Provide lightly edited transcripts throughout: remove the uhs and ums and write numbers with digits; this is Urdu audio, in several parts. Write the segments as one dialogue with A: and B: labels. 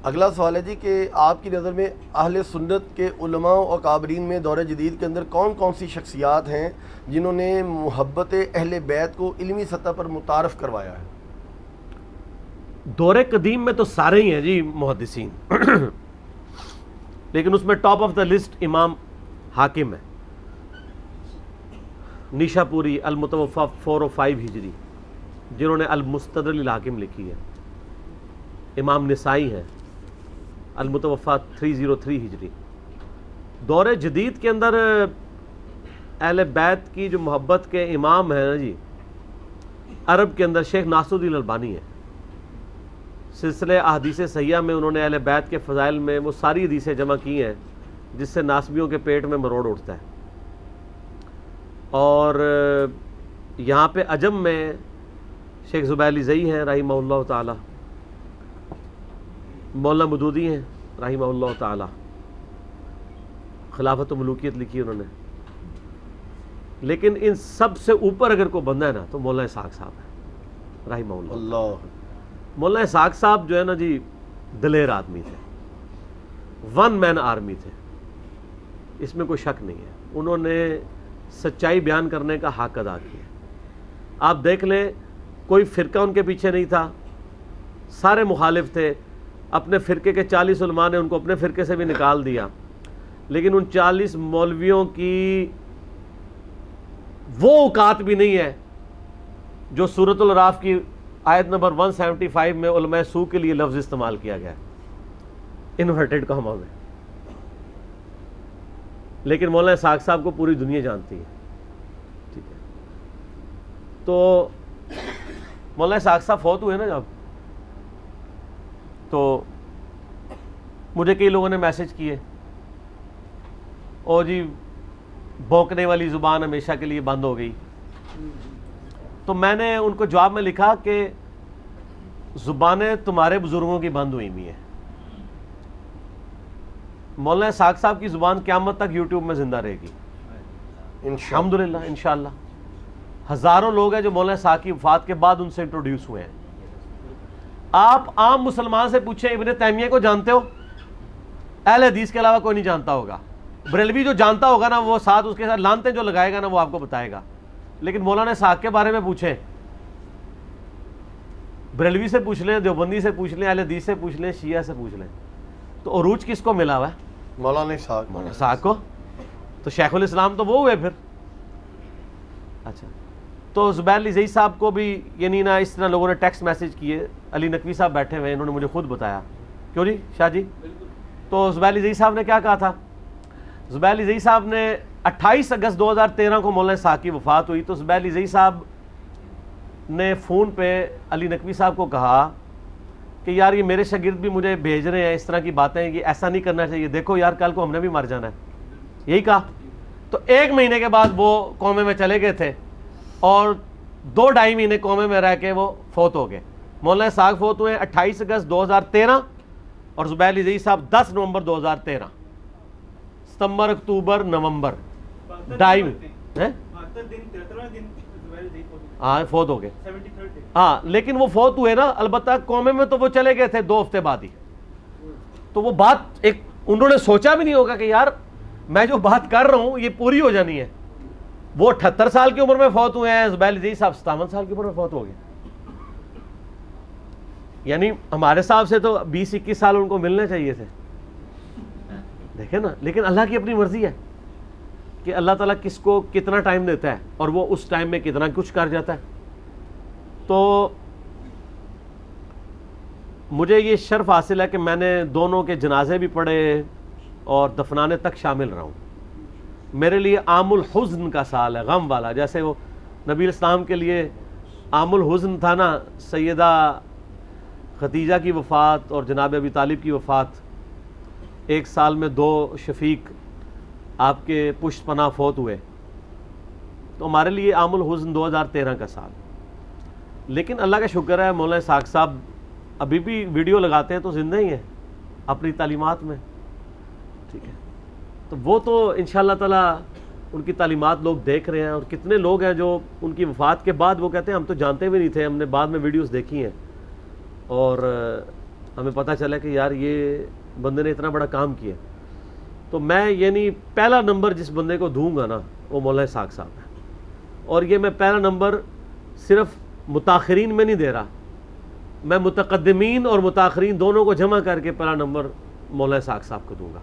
A: اگلا سوال ہے جی کہ آپ کی نظر میں اہل سنت کے علماء و اکابرین میں دور جدید کے اندر کون کون سی شخصیات ہیں جنہوں نے محبت اہل بیت کو علمی سطح پر متعارف کروایا ہے؟
B: دور قدیم میں تو سارے ہی ہیں جی محدثین لیکن اس میں ٹاپ آف دا لسٹ امام حاکم ہے، نیشا پوری المتوفا 405 ہجری، جنہوں نے المستدرک للحاکم لکھی ہے۔ امام نسائی ہیں المتوفا 303 ہجری۔ دور جدید کے اندر اہل بیت کی جو محبت کے امام ہیں نا جی، عرب کے اندر شیخ ناصر الدین البانی ہے۔ سلسلہ احادیث صحیحہ میں انہوں نے اہل بیت کے فضائل میں وہ ساری حدیثیں جمع کی ہیں جس سے ناسبیوں کے پیٹ میں مروڑ اٹھتا ہے۔ اور یہاں پہ عجم میں شیخ زبیر علی زئی ہیں رحمہ اللہ تعالی، مولانا مودودی ہیں رحمہ اللہ تعالی، خلافت و ملوکیت لکھی انہوں نے۔ لیکن ان سب سے اوپر اگر کوئی بندہ ہے نا تو مولانا اسحاق صاحب ہے رحمہ اللہ۔ مولانا اسحاق صاحب جو ہے نا جی دلیر آدمی تھے، ون مین آرمی تھے، اس میں کوئی شک نہیں ہے۔ انہوں نے سچائی بیان کرنے کا حق ادا کیا۔ آپ دیکھ لیں کوئی فرقہ ان کے پیچھے نہیں تھا، سارے مخالف تھے۔ اپنے فرقے کے 40 علماء نے ان کو اپنے فرقے سے بھی نکال دیا، لیکن ان 40 مولویوں کی وہ اوقات بھی نہیں ہے جو سورۃ الاعراف کی آیت نمبر 175 میں علماء سو کے لیے لفظ استعمال کیا گیا ہے انورٹڈ کاما میں۔ لیکن مولانا اسحاق صاحب کو پوری دنیا جانتی ہے، ٹھیک ہے۔ تو مولانا اسحاق صاحب فوت ہوئے نا جب، تو مجھے کئی لوگوں نے میسج کیے، اور جی بھونکنے والی زبان ہمیشہ کے لیے بند ہو گئی۔ تو میں نے ان کو جواب میں لکھا کہ زبانیں تمہارے بزرگوں کی بند ہوئی ہوئی ہیں، مولانا اسحاق صاحب کی زبان قیامت تک یوٹیوب میں زندہ رہے گی الحمدللہ انشاءاللہ۔ ہزاروں لوگ ہیں جو مولانا اسحاق کی وفات کے بعد ان سے انٹروڈیوس ہوئے ہیں۔ آپ عام مسلمان سے پوچھیں ابن تیمیہ کو جانتے ہو؟ اہل حدیث کے علاوہ کوئی نہیں جانتا ہوگا۔ بریلوی جو جانتا ہوگا نا وہ ساتھ اس کے ساتھ لانتیں جو لگائے گا نا وہ آپ کو بتائے گا۔ لیکن مولانا اسحاق کے بارے میں پوچھیں، بریلوی سے پوچھ لیں، دیوبندی سے پوچھ لیں، اہل حدیث سے پوچھ لیں، شیعہ سے پوچھ لیں، تو عروج کس کو ملا ہوا ہے؟
A: مولانا
B: اسحاق کو۔ تو شیخ الاسلام تو وہ ہوئے پھر۔ اچھا، تو زبیر علی زئی صاحب کو بھی یعنی نا اس طرح لوگوں نے ٹیکسٹ میسج کیے، علی نقوی صاحب بیٹھے ہوئے، انہوں نے مجھے خود بتایا۔ کیوں جی شاہ جی؟ تو زبیر علی زئی صاحب نے کیا کہا تھا؟ زبیر علی زئی صاحب نے 28 اگست 2013 کو مولانا اسحاق کی وفات ہوئی، تو زبیر علی زئی صاحب نے فون پہ علی نقوی صاحب کو کہا کہ یار یہ میرے شاگرد بھی مجھے بھیج رہے ہیں اس طرح کی باتیں، یہ ایسا نہیں کرنا چاہیے، دیکھو یار کل کو ہم نے بھی مر جانا ہے، یہی کہا۔ تو 1 مہینے کے بعد وہ قومے میں چلے گئے تھے، اور 2-2.5 مہینے قومے میں رہ کے وہ فوت ہو گئے۔ مولانا اسحاق فوت ہوئے 28 اگست 2013 اور زبیر علی زئی صاحب 10 نومبر 2013۔ ستمبر، اکتوبر، نومبر 2.5 ہاں فوت ہو گئے۔ ہاں لیکن وہ فوت ہوئے نا، البتہ قومے میں تو وہ چلے گئے تھے 2 ہفتے بعد ہی۔ تو وہ بات ایک انہوں نے سوچا بھی نہیں ہوگا کہ یار میں جو بات کر رہا ہوں یہ پوری ہو جانی ہے۔ وہ 78 سال کی عمر میں فوت ہوئے ہیں، زبیر علی زئی صاحب 57 سال کی عمر میں فوت ہو گئے۔ یعنی ہمارے صاحب سے تو 20-21 سال ان کو ملنے چاہیے تھے، دیکھیں نا۔ لیکن اللہ کی اپنی مرضی ہے کہ اللہ تعالیٰ کس کو کتنا ٹائم دیتا ہے اور وہ اس ٹائم میں کتنا کچھ کر جاتا ہے۔ تو مجھے یہ شرف حاصل ہے کہ میں نے دونوں کے جنازے بھی پڑھے اور دفنانے تک شامل رہا ہوں۔ میرے لیے عام الحزن کا سال ہے، غم والا، جیسے وہ نبی اسلام کے لیے عام الحزن تھا نا، سیدہ خدیجہ کی وفات اور جناب ابی طالب کی وفات، 1 سال میں 2 شفیق آپ کے پشت پناہ فوت ہوئے، تو ہمارے لیے عام الحزن 2013 کا سال۔ لیکن اللہ کا شکر ہے مولانا اسحاق صاحب ابھی بھی ویڈیو لگاتے ہیں تو زندہ ہی ہیں اپنی تعلیمات میں، ٹھیک ہے۔ تو وہ تو انشاءاللہ تعالیٰ ان کی تعلیمات لوگ دیکھ رہے ہیں، اور کتنے لوگ ہیں جو ان کی وفات کے بعد وہ کہتے ہیں ہم تو جانتے بھی نہیں تھے، ہم نے بعد میں ویڈیوز دیکھی ہیں، اور ہمیں پتہ چلا کہ یار یہ بندے نے اتنا بڑا کام کیا. تو میں یعنی پہلا نمبر جس بندے کو دوں گا نا وہ مولانا اسحاق صاحب ہے. اور یہ میں پہلا نمبر صرف متاخرین میں نہیں دے رہا, میں متقدمین اور متاخرین دونوں کو جمع کر کے پہلا نمبر مولانا اسحاق صاحب کو دوں گا.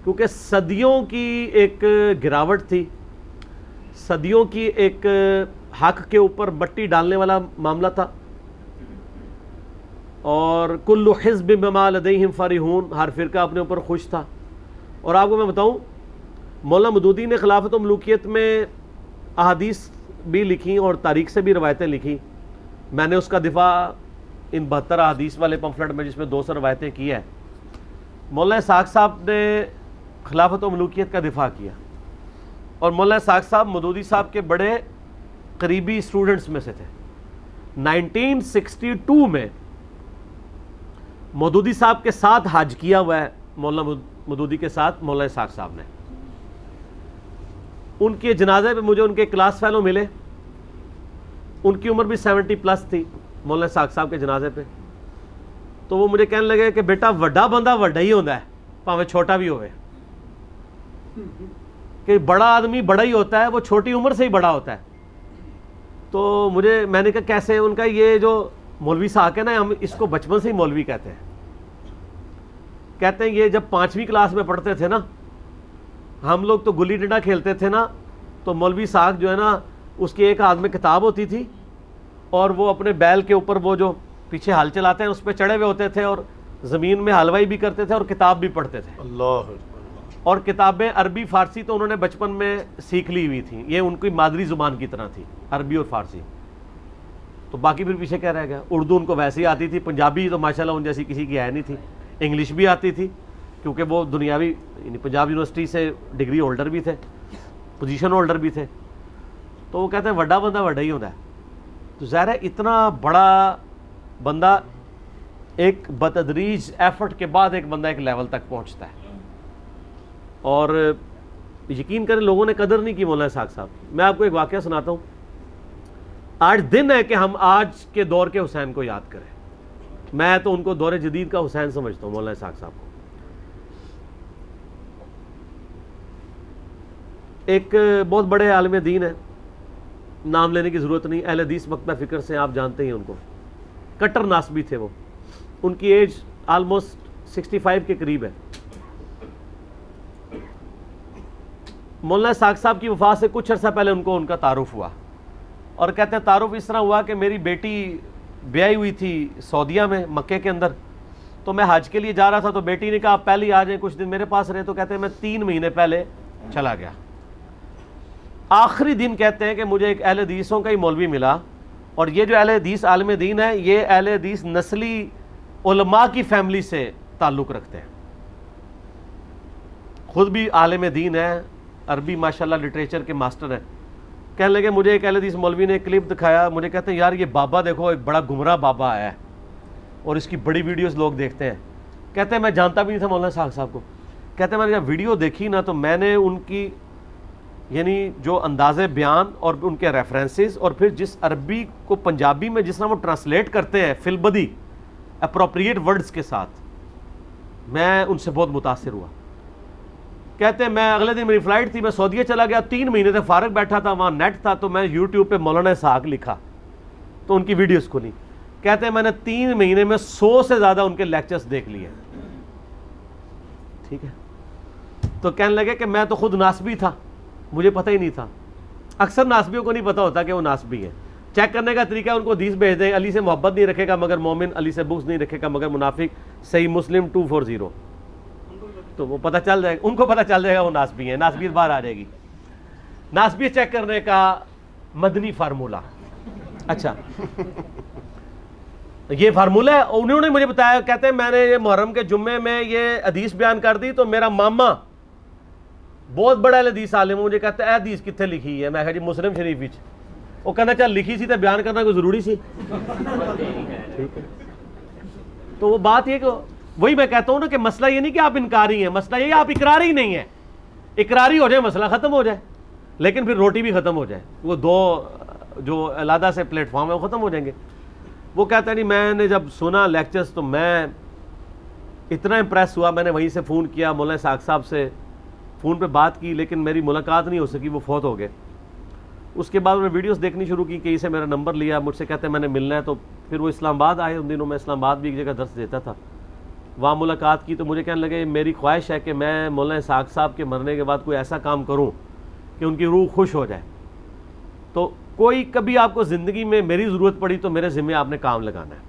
B: کیونکہ صدیوں کی ایک گراوٹ تھی, صدیوں کی ایک حق کے اوپر مٹی ڈالنے والا معاملہ تھا, اور کل حزب بما لدیہم فرحون, ہر فرقہ اپنے اوپر خوش تھا. اور آپ کو میں بتاؤں, مولانا مودودی نے خلافت و ملوکیت میں احادیث بھی لکھی اور تاریخ سے بھی روایتیں لکھی. میں نے اس کا دفاع ان 72 احادیث والے پمفلٹ میں جس میں 200 روایتیں کی ہے, مولانا اسحاق صاحب نے خلافت و ملوکیت کا دفاع کیا. اور مولانا اسحاق صاحب مودودی صاحب کے بڑے قریبی اسٹوڈنٹس میں سے تھے. 1962 میں مودودی صاحب کے ساتھ حج کیا ہوا ہے مولانا مودودی کے ساتھ مولانا اسحاق صاحب نے. ان کے جنازے پہ مجھے ان کے کلاس فیلو ملے, ان کی عمر بھی 70+ تھی مولانا اسحاق صاحب کے جنازے پہ. تو وہ مجھے کہنے لگے کہ بیٹا وڈا بندہ وڈا ہی ہوتا ہے پاویں چھوٹا بھی ہوئے, کہ بڑا آدمی بڑا ہی ہوتا ہے, وہ چھوٹی عمر سے ہی بڑا ہوتا ہے. تو میں نے کہا کیسے؟ ان کا یہ جو مولوی صاحب ہے نا, ہم اس کو بچپن سے ہی مولوی کہتے ہیں. کہتے ہیں یہ جب 5ویں کلاس میں پڑھتے تھے نا, ہم لوگ تو گلی ڈنڈا کھیلتے تھے نا, تو مولوی صاحب جو ہے نا اس کے ایک ہاتھ میں کتاب ہوتی تھی اور وہ اپنے بیل کے اوپر وہ جو پیچھے ہل چلاتے ہیں اس پہ چڑھے ہوئے ہوتے تھے اور زمین میں حلوائی بھی کرتے تھے اور کتاب بھی پڑھتے تھے.
A: اللہ.
B: اور کتابیں عربی فارسی تو انہوں نے بچپن میں سیکھ لی ہوئی تھیں, یہ ان کی مادری زبان کی طرح تھی عربی اور فارسی. تو باقی پھر پیچھے کیا رہ گیا؟ اردو ان کو ویسے ہی آتی تھی, پنجابی تو ماشاءاللہ ان جیسی کسی کی ہے نہیں تھی, انگلش بھی آتی تھی کیونکہ وہ دنیاوی یعنی پنجاب یونیورسٹی سے ڈگری ہولڈر بھی تھے, پوزیشن ہولڈر بھی تھے. تو وہ کہتے ہیں وڈا بندہ وڈا ہی ہوتا ہے. تو ظاہر ہے اتنا بڑا بندہ ایک بتدریج ایفرٹ کے بعد ایک بندہ ایک لیول تک پہنچتا ہے. اور یقین کریں لوگوں نے قدر نہیں کی مولانا اسحاق صاحب کی. میں آپ کو ایک واقعہ سناتا ہوں. آج دن ہے کہ ہم آج کے دور کے حسین کو یاد کریں. میں تو ان کو دور جدید کا حسین سمجھتا ہوں مولانا اسحاق صاحب کو. ایک بہت بڑے عالم دین ہے, نام لینے کی ضرورت نہیں, اہل حدیث مکتبہ فکر سے آپ جانتے ہیں ان کو, کٹر ناسبی تھے وہ. ان کی ایج آلموسٹ 65 کے قریب ہے. مولانا اسحاق صاحب کی وفات سے کچھ عرصہ پہلے ان کو ان کا تعارف ہوا, اور کہتے ہیں تعارف اس طرح ہوا کہ میری بیٹی بیائی ہوئی تھی سعودیہ میں مکے کے اندر, تو میں حج کے لیے جا رہا تھا, تو بیٹی نے کہا آپ پہلے ہی آ جائیں, کچھ دن میرے پاس رہے. تو کہتے ہیں میں 3 مہینے پہلے چلا گیا. آخری دن کہتے ہیں کہ مجھے ایک اہل حدیثوں کا ہی مولوی ملا, اور یہ جو اہل حدیث عالم دین ہے یہ اہل حدیث نسلی علماء کی فیملی سے تعلق رکھتے ہیں, خود بھی عالم دین ہے, عربی ماشاءاللہ لٹریچر کے ماسٹر ہیں. کہنے لگے مجھے ایک اہل حدیث مولوی نے ایک کلپ دکھایا, مجھے کہتے ہیں یار یہ بابا دیکھو ایک بڑا گمراہ بابا آیا ہے اور اس کی بڑی ویڈیوز لوگ دیکھتے ہیں. کہتے ہیں میں جانتا بھی نہیں تھا مولانا اسحاق صاحب کو. کہتے ہیں میں نے جب ویڈیو دیکھی نا تو میں نے ان کی یعنی جو انداز بیان اور ان کے ریفرنسز اور پھر جس عربی کو پنجابی میں جس طرح وہ ٹرانسلیٹ کرتے ہیں فی البدی اپروپریٹ ورڈز کے ساتھ, میں ان سے بہت متاثر ہوا. کہتے ہیں میں اگلے دن میری فلائٹ تھی, میں سعودیہ چلا گیا, 3 مہینے سے فارغ بیٹھا تھا, وہاں نیٹ تھا, تو میں یوٹیوب پہ مولانا اسحاق لکھا تو ان کی ویڈیوز کھلی. کہتے ہیں میں نے 3 مہینے میں 100 سے زیادہ ان کے لیکچرز دیکھ لیے. ٹھیک ہے, تو کہنے لگے کہ میں تو خود ناسبی تھا, مجھے پتہ ہی نہیں تھا. اکثر ناسبیوں کو نہیں پتہ ہوتا کہ وہ ناسبی ہیں. چیک کرنے کا طریقہ ان کو حدیث بھیج دیں, علی سے محبت نہیں رکھے گا مگر مومن, علی سے بغض نہیں رکھے گا مگر منافق, صحیح مسلم 240, تو وہ پتہ چل جائے گا, ان کو پتہ چل جائے گا وہ ناسبی ہیں. ناسبیت باہر آ جائے گی. ناسبیت چیک کرنے کا مدنی فارمولہ. اچھا یہ فارمولہ ہے, انہوں نے مجھے بتایا. کہتے ہیں میں نے یہ محرم کے جمعے میں یہ حدیث بیان کر دی, تو میرا ماما بہت بڑا حدیث عالم مجھے کہتا ہے اے حدیث کتنے لکھی ہے. میں کہا جی مسلم شریف وچ. وہ کہنا چل لکھی سی تو بیان کرنا کوئی ضروری سی. ٹھیک ہے, تو وہ بات یہ کہ وہی میں کہتا ہوں نا کہ مسئلہ یہ نہیں کہ آپ انکاری ہیں, مسئلہ یہ آپ اقراری نہیں ہیں. اقراری ہو جائے مسئلہ ختم ہو جائے, لیکن پھر روٹی بھی ختم ہو جائے. وہ 2 جو علیحدہ سے پلیٹ فارم ہے وہ ختم ہو جائیں گے. وہ کہتا ہے نہیں میں نے جب سنا لیکچرز تو میں اتنا امپریس ہوا, میں نے وہیں سے فون کیا مولانا اسحاق صاحب سے, فون پہ بات کی, لیکن میری ملاقات نہیں ہو سکی, وہ فوت ہو گئے. اس کے بعد انہوں نے ویڈیوز دیکھنی شروع کی, کہیں سے میرا نمبر لیا, مجھ سے کہتے میں نے ملنا ہے. تو پھر وہ اسلام آباد آئے, ان دنوں میں اسلام آباد بھی ایک جگہ درس دیتا تھا, وہاں ملاقات کی. تو مجھے کہنے لگے میری خواہش ہے کہ میں مولانا اسحاق صاحب کے مرنے کے بعد کوئی ایسا کام کروں کہ ان کی روح خوش ہو جائے. تو کوئی کبھی آپ کو زندگی میں میری ضرورت پڑی تو میرے ذمہ آپ نے کام لگانا ہے.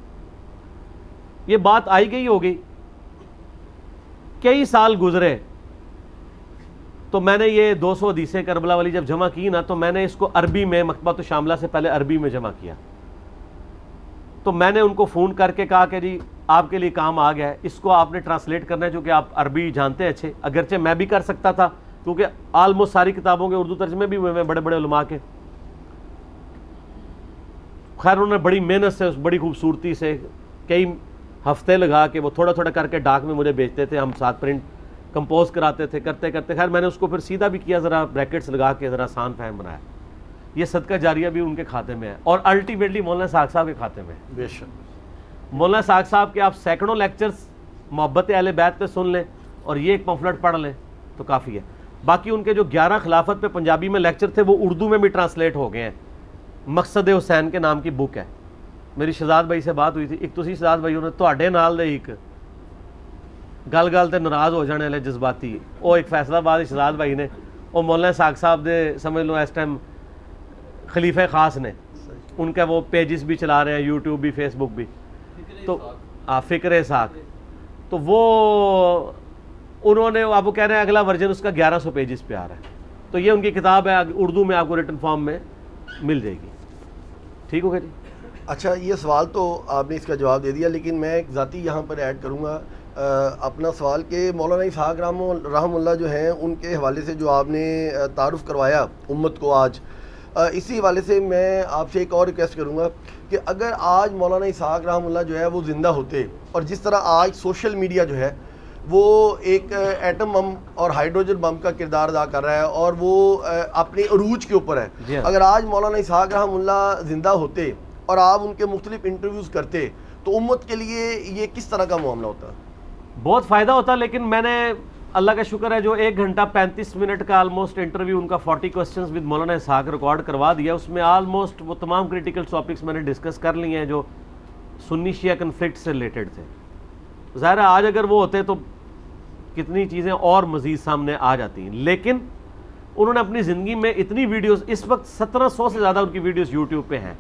B: یہ بات آئی گئی ہو گئی, کئی سال گزرے, تو میں نے یہ 200 حدیثیں کربلا والی جب جمع کی نا, تو میں نے اس کو عربی میں, مکتبۃ الشاملہ سے پہلے عربی میں جمع کیا. تو میں نے ان کو فون کر کے کہا کہ جی آپ کے لیے کام آ گیا ہے, اس کو آپ نے ٹرانسلیٹ کرنا ہے, چونکہ آپ عربی جانتے ہیں اچھے, اگرچہ میں بھی کر سکتا تھا کیونکہ آلموسٹ ساری کتابوں کے اردو ترجمے بھی ہوئے ہیں بڑے بڑے علماء کے. خیر انہوں نے بڑی محنت سے, بڑی خوبصورتی سے, کئی ہفتے لگا کے وہ تھوڑا تھوڑا کر کے ڈاک میں مجھے بھیجتے تھے, ہم ساتھ پرنٹ کمپوز کراتے تھے, کرتے کرتے خیر میں نے اس کو پھر سیدھا بھی کیا, ذرا بریکٹس لگا کے ذرا آسان فہم بنایا. یہ صدقہ جاریہ بھی ان کے کھاتے میں ہے, اور الٹیمیٹلی مولانا اسحاق صاحب کے کھاتے میں ہے.
A: بے شک.
B: مولانا اسحاق صاحب کے آپ سینکڑوں لیکچرز محبت اہل بیت پہ سن لیں اور یہ ایک پمفلٹ پڑھ لیں تو کافی ہے. باقی ان کے جو 11 خلافت پہ پنجابی میں لیکچر تھے وہ اردو میں بھی ٹرانسلیٹ ہو گئے ہیں. مقصد حسین کے نام کی بک ہے. میری شہزاد بھائی سے بات ہوئی تھی, ایک تسی شہزاد بھائی نے تواڈے نال دے ایک گل گل تے ناراض ہو جانے والے جذباتی, وہ ایک فیصلہ آباد شہزاد بھائی نے, وہ مولانا اسحاق صاحب دے سمجھ لو اس ٹائم خلیفہ خاص نے, ان کا وہ پیجز بھی چلا رہے ہیں, یوٹیوب بھی, فیس بک بھی. تو فکر اسحاق, تو وہ انہوں نے, آپ وہ کہہ رہے ہیں اگلا ورژن اس کا 1100 پیجز پہ آ رہا ہے. تو یہ ان کی کتاب ہے, اردو میں آپ کو ریٹن فارم میں مل جائے گی. ٹھیک ہو گیا جی.
A: اچھا, یہ سوال تو آپ نے اس کا جواب دے دیا, لیکن میں ایک ذاتی یہاں پر ایڈ کروں گا اپنا سوال کہ مولانا اسحاق رحم اللہ جو ہیں, ان کے حوالے سے جو آپ نے تعارف کروایا امت کو آج, اسی حوالے سے میں آپ سے ایک اور ریکویسٹ کروں گا کہ اگر آج مولانا اسحاق رحم اللہ جو ہے وہ زندہ ہوتے, اور جس طرح آج سوشل میڈیا جو ہے وہ ایک ایٹم بم اور ہائیڈروجن بم کا کردار ادا کر رہا ہے اور وہ اپنے عروج کے اوپر ہے, اگر آج مولانا اسحاق رحم اللہ زندہ ہوتے اور آپ ان کے مختلف انٹرویوز کرتے تو امت کے لیے یہ کس طرح کا معاملہ ہوتا؟
B: بہت فائدہ ہوتا, لیکن میں نے اللہ کا شکر ہے جو 1 گھنٹہ 35 منٹ کا آلموسٹ انٹرویو ان کا 40 questions with Maulana Ishaq record کروا دیا. اس میں آلموسٹ وہ تمام کریٹیکل ٹاپکس میں نے ڈسکس کر لیے ہیں جو سنی شیعہ کنفلکٹ سے ریلیٹڈ تھے. ظاہر ہے آج اگر وہ ہوتے تو کتنی چیزیں اور مزید سامنے آ جاتی ہیں, لیکن انہوں نے اپنی زندگی میں اتنی ویڈیوز, اس وقت 1700 سے زیادہ ان کی ویڈیوز یوٹیوب پہ ہیں,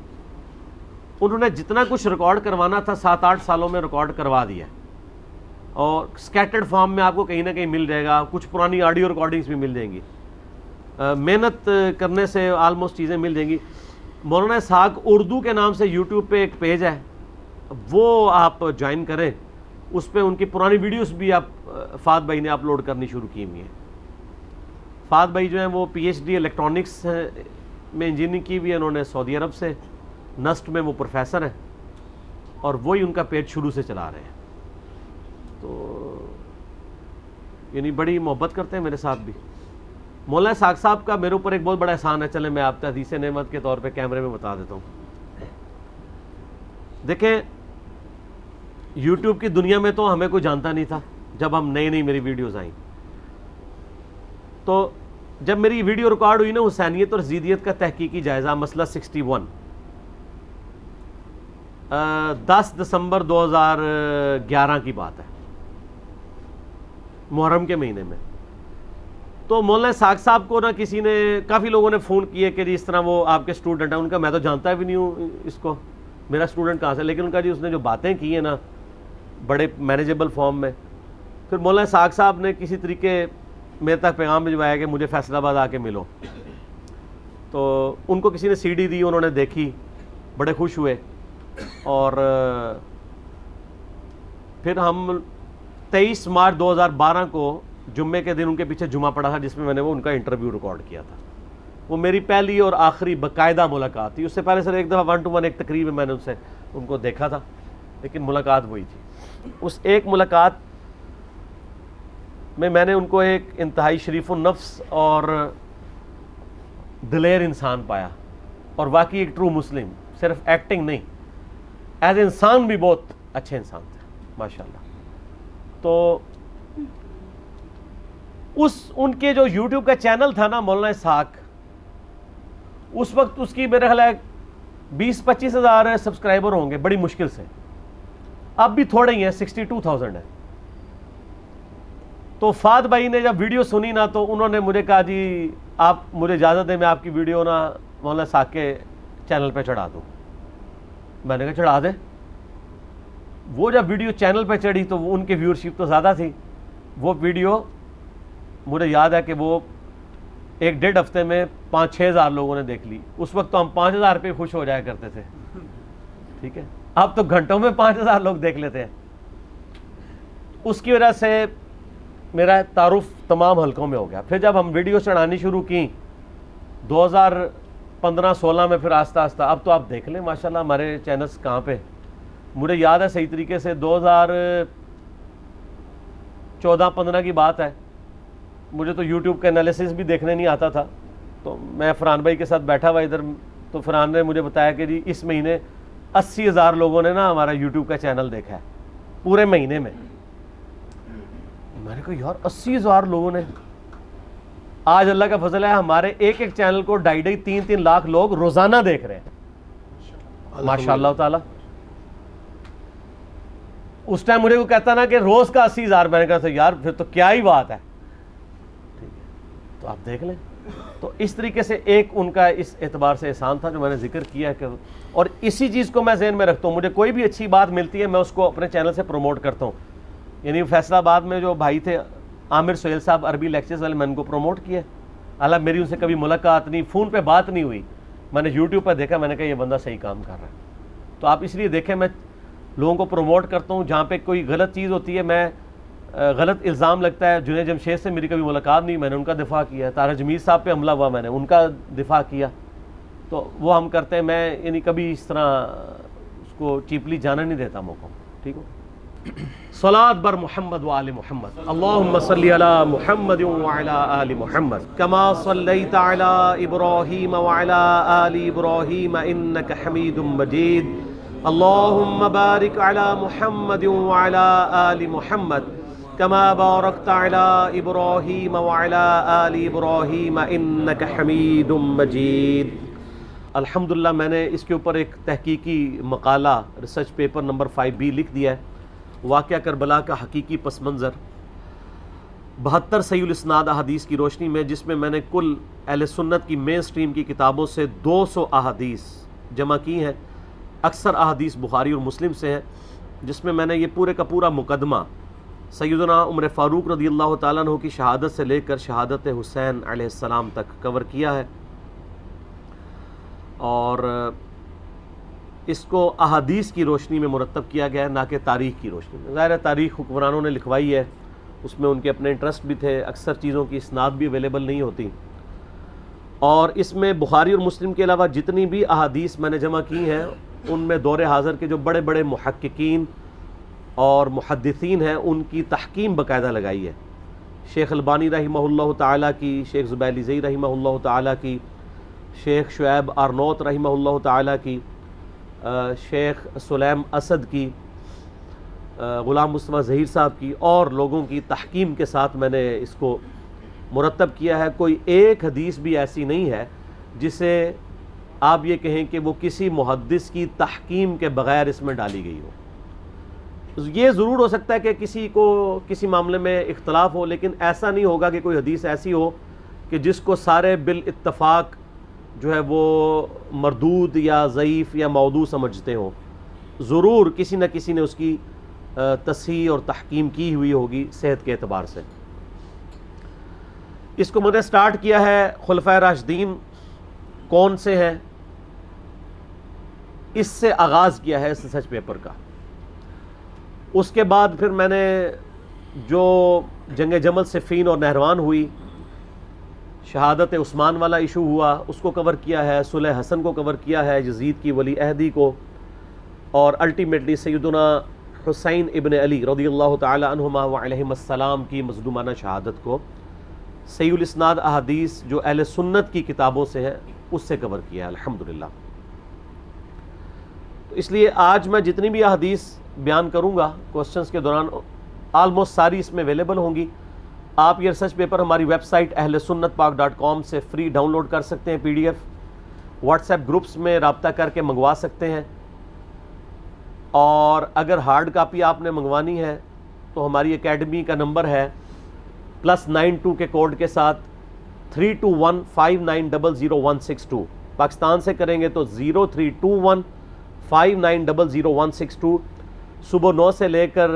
B: انہوں نے جتنا کچھ ریکارڈ کروانا تھا 7-8 سالوں میں ریکارڈ کروا دیا, اور سکیٹرڈ فارم میں آپ کو کہیں نہ کہیں مل جائے گا, کچھ پرانی آڈیو ریکارڈنگز بھی مل جائیں گی, محنت کرنے سے آلموسٹ چیزیں مل جائیں گی. مولانا اسحاق اردو کے نام سے یوٹیوب پہ ایک پیج ہے, وہ آپ جوائن کریں, اس پہ ان کی پرانی ویڈیوز بھی آپ فہد بھائی نے اپلوڈ کرنی شروع کی ہوئی ہیں. فہد بھائی جو ہیں وہ PhD الیکٹرانکس میں انجینئرنگ کی ہوئی ہے انہوں نے سعودی عرب سے, نسٹ میں وہ پروفیسر ہیں, اور وہی ان کا پیج شروع سے چلا رہے ہیں. تو یعنی بڑی محبت کرتے ہیں میرے ساتھ بھی. مولانا اسحاق صاحب کا میرے اوپر ایک بہت بڑا احسان ہے, چلیں میں آپ کو حدیث نعمت کے طور پہ کیمرے میں بتا دیتا ہوں. دیکھیں یوٹیوب کی دنیا میں تو ہمیں کوئی جانتا نہیں تھا جب ہم نئی میری ویڈیوز آئیں. تو جب میری ویڈیو ریکارڈ ہوئی نا حسینیت اور یزیدیت کا تحقیقی جائزہ مسئلہ 61, 10 دسمبر 2011 کی بات ہے, محرم کے مہینے میں. تو مولانا اسحاق صاحب کو نا کسی نے, کافی لوگوں نے فون کیے کہ جی اس طرح وہ آپ کے اسٹوڈنٹ ہیں. ان کا میں تو جانتا بھی نہیں ہوں اس کو, میرا اسٹوڈنٹ کہاں سے, لیکن ان کا جی اس نے جو باتیں کی ہیں نا بڑے مینیجیبل فارم میں. پھر مولانا اسحاق صاحب نے کسی طریقے میرے تک پیغام بھجوایا کہ مجھے فیصل آباد آ کے ملو. تو ان کو کسی نے CD دی, انہوں نے دیکھی, بڑے خوش ہوئے, اور پھر ہم 23 مارچ 2012 کو جمعے کے دن ان کے پیچھے جمعہ پڑا تھا جس میں نے وہ ان کا انٹرویو ریکارڈ کیا تھا. وہ میری پہلی اور آخری باقاعدہ ملاقات تھی. اس سے پہلے سر ایک دفعہ 1 to 1 ایک تقریب میں نے ان کو دیکھا تھا, لیکن ملاقات وہی تھی. اس ایک ملاقات میں نے ان کو ایک انتہائی شریف النفس اور دلیر انسان پایا, اور واقعی ایک ٹرو مسلم, صرف ایکٹنگ نہیں, ایز انسان بھی بہت اچھے انسان تھے ماشاءاللہ. تو ان کے جو یوٹیوب کا چینل تھا نا مولانا اسحاق، اس وقت اس کی میرے خیال ہے 20-25 ہزار سبسکرائبر ہوں گے بڑی مشکل سے، اب بھی تھوڑے ہی ہیں، 62,000 ہے۔ تو فہد بھائی نے جب ویڈیو سنی نا تو انہوں نے مجھے کہا جی آپ مجھے اجازت دیں میں آپ کی ویڈیو نا مولانا اسحاق کے چینل پہ چڑھا دوں۔ میں نے کہا چڑھا دیں۔ وہ جب ویڈیو چینل پہ چڑھی تو ان کی ویورشپ تو زیادہ تھی، وہ ویڈیو مجھے یاد ہے کہ وہ 1-1.5 ہفتے میں 5-6 ہزار لوگوں نے دیکھ لی۔ اس وقت تو ہم 5,000 پہ خوش ہو جایا کرتے تھے، ٹھیک ہے، اب تو گھنٹوں میں 5,000 لوگ دیکھ لیتے ہیں۔ اس کی وجہ سے میرا تعارف تمام حلقوں میں ہو گیا۔ پھر جب ہم ویڈیو چڑھانی شروع کی 2015-16 میں، پھر آہستہ آہستہ اب تو آپ دیکھ لیں ماشاءاللہ ہمارے چینلز کہاں پہ۔ مجھے یاد ہے صحیح طریقے سے 2014-15 کی بات ہے، مجھے تو یوٹیوب کا انالیسس بھی دیکھنے نہیں آتا تھا، تو میں فرحان بھائی کے ساتھ بیٹھا ہوا ادھر، تو فرحان نے مجھے بتایا کہ جی اس مہینے 80,000 لوگوں نے نا ہمارا یوٹیوب کا چینل دیکھا ہے پورے مہینے میں۔ میں نے کہا یار 80,000 لوگوں نے۔ آج اللہ کا فضل ہے ہمارے ایک ایک چینل کو 2.5-3 لاکھ لوگ روزانہ دیکھ رہے ہیں ماشاء اللہ تعالی۔ اس ٹائم مجھے وہ کہتا نا کہ روز کا 80,000، میں نے کہا تھا یار پھر تو کیا ہی بات ہے، ٹھیک ہے، تو آپ دیکھ لیں۔ تو اس طریقے سے ایک ان کا اس اعتبار سے احسان تھا جو میں نے ذکر کیا کہ، اور اسی چیز کو میں ذہن میں رکھتا ہوں، مجھے کوئی بھی اچھی بات ملتی ہے میں اس کو اپنے چینل سے پروموٹ کرتا ہوں۔ یعنی فیصل آباد میں جو بھائی تھے عامر سہیل صاحب عربی لیکچرز والے، میں ان کو پروموٹ کیا، حالانکہ میری ان سے کبھی ملاقات نہیں، فون پہ بات نہیں ہوئی، میں نے یوٹیوب پہ دیکھا، میں نے کہا یہ بندہ صحیح کام کر رہا ہے۔ تو آپ اس لیے دیکھیں میں لوگوں کو پروموٹ کرتا ہوں، جہاں پہ کوئی غلط چیز ہوتی ہے، میں غلط الزام لگتا ہے، جنید جمشید سے میری کبھی ملاقات نہیں، میں نے ان کا دفاع کیا، طارق جمیل صاحب پہ حملہ ہوا میں نے ان کا دفاع کیا، تو وہ ہم کرتے ہیں، میں یعنی کبھی اس طرح اس کو چیپلی جانا نہیں دیتا موقع، ٹھیک ہو۔ صلاۃ بر محمد وآل محمد، اللہم صلی علی محمد وعلی آل محمد کما صلیت علی ابراہیم وعلی آل ابراہیم انک حمید مجید، اللہم بارک علی محمد وعلی آل محمد کما بارکت علی ابراہیم وعلی آل ابراہیم انک حمید مجید۔ الحمدللہ میں نے اس کے اوپر ایک تحقیقی مقالہ ریسرچ پیپر نمبر 5B لکھ دیا ہے، واقعہ کربلا کا حقیقی پس منظر، 72 صحیح الاسناد احادیث کی روشنی میں، جس میں میں نے کل اہل سنت کی مین سٹریم کی کتابوں سے 200 احادیث جمع کی ہیں، اکثر احادیث بخاری اور مسلم سے ہیں، جس میں نے یہ پورے کا پورا مقدمہ سیدنا عمر فاروق رضی اللہ تعالیٰ عنہ کی شہادت سے لے کر شہادت حسین علیہ السلام تک کور کیا ہے، اور اس کو احادیث کی روشنی میں مرتب کیا گیا ہے، نہ کہ تاریخ کی روشنی میں۔ ظاہر ہے تاریخ حکمرانوں نے لکھوائی ہے، اس میں ان کے اپنے انٹرسٹ بھی تھے، اکثر چیزوں کی اسناد بھی اویلیبل نہیں ہوتی، اور اس میں بخاری اور مسلم کے علاوہ جتنی بھی احادیث میں نے جمع کی ہیں ان میں دور حاضر کے جو بڑے بڑے محققین اور محدثین ہیں ان کی تحکیم باقاعدہ لگائی ہے، شیخ البانی رحمہ اللہ تعالیٰ کی، شیخ زبیلی زئی رحمہ اللہ تعالیٰ کی، شیخ شعیب آرنوت رحمہ اللہ تعالیٰ کی، شیخ سلیم اسد کی، غلام مصطفیٰ ظہیر صاحب کی، اور لوگوں کی تحکیم کے ساتھ میں نے اس کو مرتب کیا ہے۔ کوئی ایک حدیث بھی ایسی نہیں ہے جسے آپ یہ کہیں کہ وہ کسی محدث کی تحکیم کے بغیر اس میں ڈالی گئی ہو۔ یہ ضرور ہو سکتا ہے کہ کسی کو کسی معاملے میں اختلاف ہو، لیکن ایسا نہیں ہوگا کہ کوئی حدیث ایسی ہو کہ جس کو سارے بالاتفاق جو ہے وہ مردود یا ضعیف یا موضوع سمجھتے ہوں، ضرور کسی نہ کسی نے اس کی تصحیح اور تحکیم کی ہوئی ہوگی صحت کے اعتبار سے۔ اس کو میں نے سٹارٹ کیا ہے خلفائے راشدین کون سے ہیں، اس سے آغاز کیا ہے اس ریسرچ پیپر کا۔ اس کے بعد پھر میں نے جو جنگ جمل صفین اور نہروان ہوئی، شہادت عثمان والا ایشو ہوا، اس کو کور کیا ہے، صلح حسن کو کور کیا ہے، یزید کی ولی عہدی کو، اور الٹیمیٹلی سیدنا حسین ابن علی رضی اللہ تعالی عنہما وعلیہم السلام کی مظلومانہ شہادت کو صحیح الاسناد احادیث جو اہل سنت کی کتابوں سے ہیں اس سے کور کیا ہے الحمدللہ۔ تو اس لیے آج میں جتنی بھی احادیث بیان کروں گا کوسچنز کے دوران، آلموسٹ ساری اس میں اویلیبل ہوں گی. آپ یہ ریسرچ پیپر ہماری ویب سائٹ ahlsunnatpak.com سے فری ڈاؤن لوڈ کر سکتے ہیں PDF. واٹس ایپ گروپس میں رابطہ کر کے منگوا سکتے ہیں. اور اگر ہارڈ کاپی آپ نے منگوانی ہے تو ہماری اکیڈمی کا نمبر ہے +92 کے کوڈ کے ساتھ 3215900162. پاکستان سے کریں گے تو 032159000162. صبح 9 سے لے کر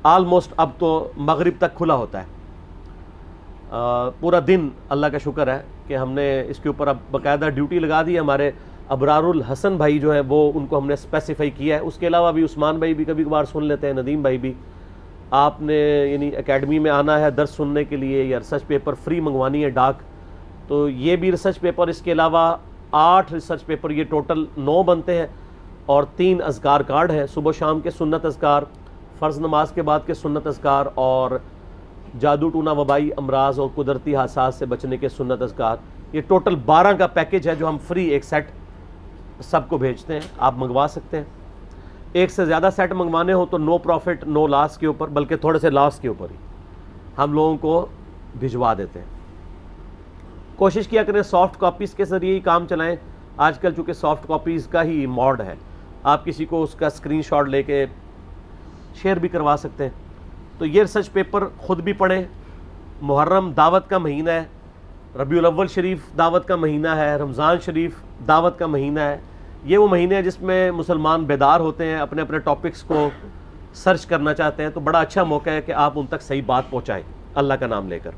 B: آلموسٹ اب تو مغرب تک کھلا ہوتا ہے. پورا دن اللہ کا شکر ہے کہ ہم نے اس کے اوپر اب باقاعدہ ڈیوٹی لگا دی ہے. ہمارے ابرار الحسن بھائی جو ہیں وہ ان کو ہم نے اسپیسیفائی کیا ہے. اس کے علاوہ بھی عثمان بھائی بھی کبھی کبھار سن لیتے ہیں, ندیم بھائی بھی. آپ نے یعنی اکیڈمی میں آنا ہے درس سننے کے لیے یا ریسرچ پیپر فری منگوانی ہے ڈاک, تو یہ بھی ریسرچ پیپر, اس کے علاوہ 8 ریسرچ پیپر, یہ ٹوٹل 9 بنتے ہیں. اور 3 اذکار کارڈ ہیں, صبح شام کے سنت اذکار, فرض نماز کے بعد کے سنت اذکار, اور جادو ٹونا وبائی امراض اور قدرتی حادثات سے بچنے کے سنت اذکار. یہ ٹوٹل 12 کا پیکج ہے جو ہم فری ایک سیٹ سب کو بھیجتے ہیں. آپ منگوا سکتے ہیں. ایک سے زیادہ سیٹ منگوانے ہو تو نو پروفٹ نو لاس کے اوپر, بلکہ تھوڑے سے لاس کے اوپر ہی ہم لوگوں کو بھجوا دیتے ہیں. کوشش کیا کریں سافٹ کاپیز کے ذریعے ہی کام چلائیں. آج کل چونکہ سافٹ کاپیز کا ہی موڈ ہے, آپ کسی کو اس کا اسکرین شاٹ لے کے شیئر بھی کروا سکتے ہیں. تو یہ ریسرچ پیپر خود بھی پڑھیں. محرم دعوت کا مہینہ ہے, ربیع الاول شریف دعوت کا مہینہ ہے, رمضان شریف دعوت کا مہینہ ہے. یہ وہ مہینے ہیں جس میں مسلمان بیدار ہوتے ہیں, اپنے اپنے ٹاپکس کو سرچ کرنا چاہتے ہیں. تو بڑا اچھا موقع ہے کہ آپ ان تک صحیح بات پہنچائیں اللہ کا نام لے کر.